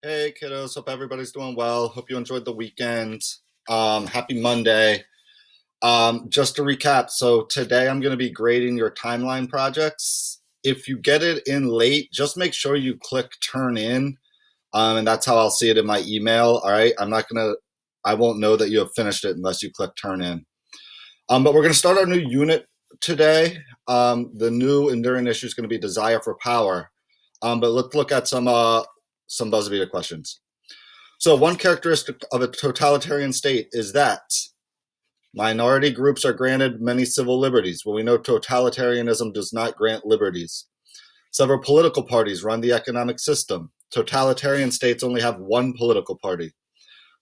Hey kiddos, hope everybody's doing well. Hope you enjoyed the weekend. Happy Monday. Just to recap, so today I'm going to be grading your timeline projects. If you get it in late, just make sure you click turn in, and that's how I'll see it in my email. All right, I won't know that you have finished it unless you click turn in. But we're going to start our new unit today. The new enduring issue is going to be desire for power. But let's look at some BuzzFeed questions. So one characteristic of a totalitarian state is that minority groups are granted many civil liberties. Well, we know totalitarianism does not grant liberties. Several political parties run the economic system. Totalitarian states only have one political party.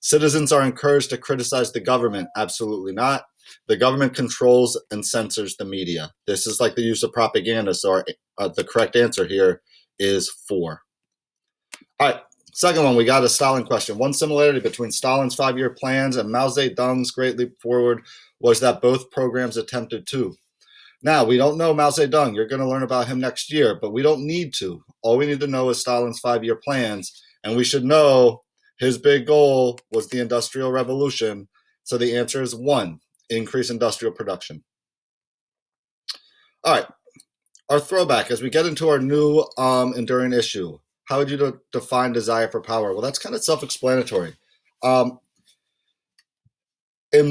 Citizens are encouraged to criticize the government. Absolutely not. The government controls and censors the media. This is like the use of propaganda. So the correct answer here is 4. All right. Second one, we got a Stalin question. One similarity between Stalin's 5-year plans and Mao Zedong's Great Leap Forward was that both programs attempted to. Now, we don't know Mao Zedong. You're going to learn about him next year, but we don't need to. All we need to know is Stalin's 5-year plans, and we should know his big goal was the Industrial Revolution. So the answer is 1, increase industrial production. All right, our throwback as we get into our new enduring issue. How would you define desire for power? Well, that's kind of self-explanatory. In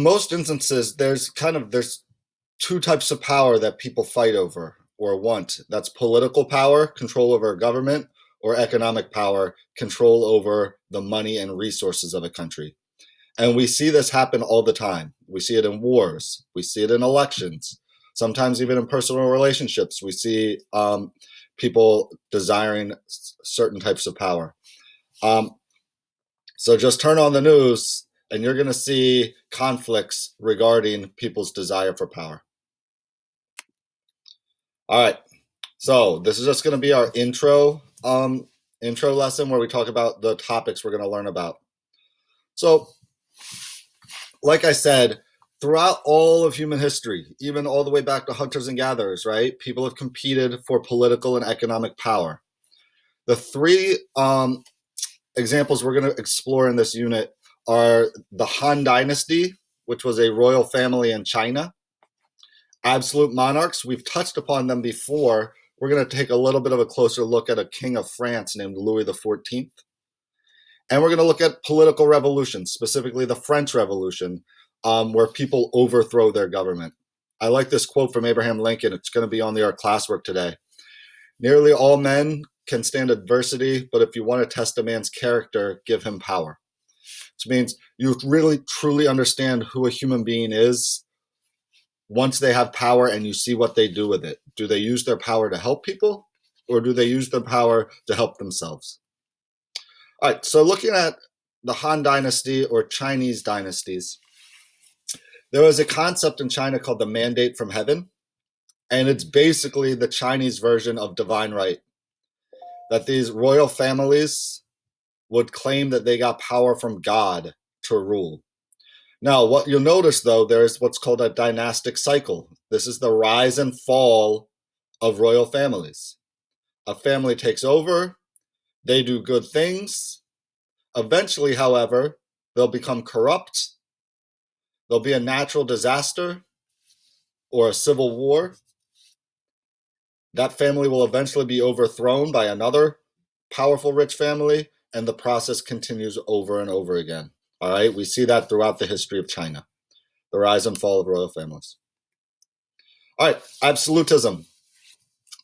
most instances, there's 2 types of power that people fight over or want. That's political power, control over a government, or economic power, control over the money and resources of a country. And we see this happen all the time. We see it in wars. We see it in elections. Sometimes even in personal relationships, we see people desiring certain types of power. So just turn on the news and you're going to see conflicts regarding people's desire for power. All right. So this is just going to be our intro lesson where we talk about the topics we're going to learn about. So, like I said, throughout all of human history, even all the way back to hunters and gatherers, right? People have competed for political and economic power. The 3 examples we're going to explore in this unit are the Han Dynasty, which was a royal family in China. Absolute monarchs, we've touched upon them before. We're going to take a little bit of a closer look at a king of France named Louis XIV. And we're going to look at political revolutions, specifically the French Revolution, where people overthrow their government. I like this quote from Abraham Lincoln. It's going to be on our classwork today. Nearly all men can stand adversity, but if you want to test a man's character, give him power. Which means you really truly understand who a human being is once they have power and you see what they do with it. Do they use their power to help people, or do they use their power to help themselves? All right, so looking at the Han Dynasty or Chinese dynasties, there was a concept in China called the mandate from heaven, and it's basically the Chinese version of divine right, that these royal families would claim that they got power from God to rule. Now, what you'll notice, though, there's what's called a dynastic cycle. This is the rise and fall of royal families. A family takes over, they do good things. Eventually, however, they'll become corrupt. There'll be a natural disaster or a civil war. That family will eventually be overthrown by another powerful, rich family, and the process continues over and over again. All right, we see that throughout the history of China, the rise and fall of royal families. All right, absolutism.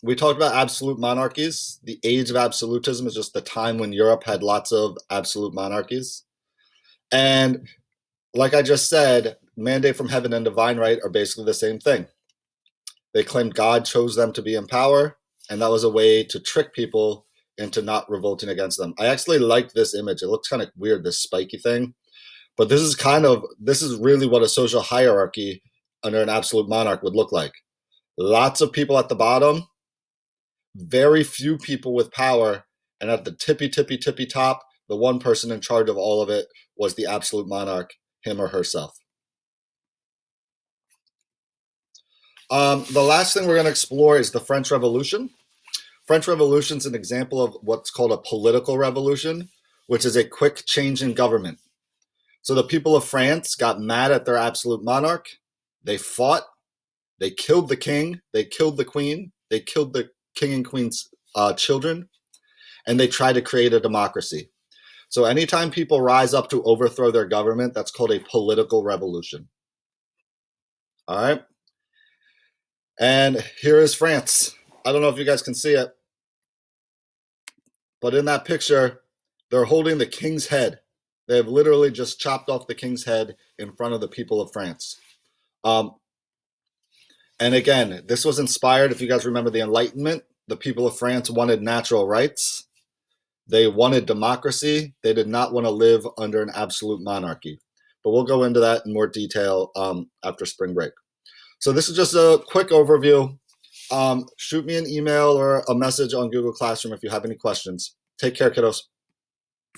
We talked about absolute monarchies. The age of absolutism is just the time when Europe had lots of absolute monarchies. And like I just said, mandate from heaven and divine right are basically the same thing. They claimed God chose them to be in power, and that was a way to trick people into not revolting against them. I actually like this image. It looks kind of weird, this spiky thing. But this is really what a social hierarchy under an absolute monarch would look like. Lots of people at the bottom, very few people with power, and at the tippy top, the one person in charge of all of it was the absolute monarch, him or herself. The last thing we're going to explore is the French Revolution. French Revolution is an example of what's called a political revolution, which is a quick change in government. So the people of France got mad at their absolute monarch. They fought. They killed the king. They killed the queen. They killed the king and queen's children. And they tried to create a democracy. So anytime people rise up to overthrow their government, that's called a political revolution. All right. And here is France. I don't know if you guys can see it, but in that picture, they're holding the king's head. They have literally just chopped off the king's head in front of the people of France. And again, this was inspired, if you guys remember the Enlightenment, the people of France wanted natural rights. They wanted democracy. They did not want to live under an absolute monarchy. But we'll go into that in more detail after spring break. So this is just a quick overview. Shoot me an email or a message on Google Classroom if you have any questions. Take care, kiddos.